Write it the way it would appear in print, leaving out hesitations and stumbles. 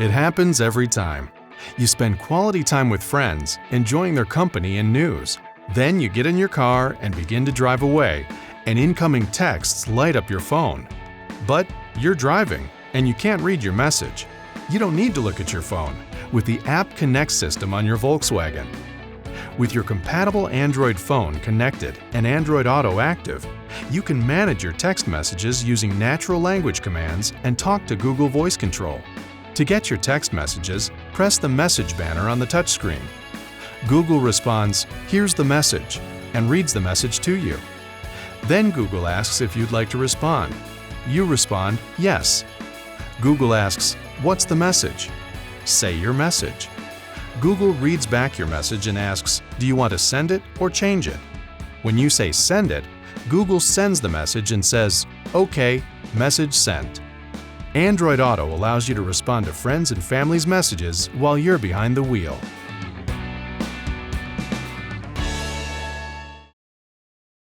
It happens every time. You spend quality time with friends, enjoying their company and news. Then you get in your car and begin to drive away, and incoming texts light up your phone. But you're driving, and you can't read your message. You don't need to look at your phone with the App Connect system on your Volkswagen. With your compatible Android phone connected and Android Auto active, you can manage your text messages using natural language commands and talk to Google Voice Control. To get your text messages, press the message banner on the touchscreen. Google responds, "Here's the message," and reads the message to you. Then Google asks if you'd like to respond. You respond, "Yes." Google asks, "What's the message?" Say your message. Google reads back your message and asks, "Do you want to send it or change it?" When you say send it, Google sends the message and says, "OK, message sent." Android Auto allows you to respond to friends and family's messages while you're behind the wheel.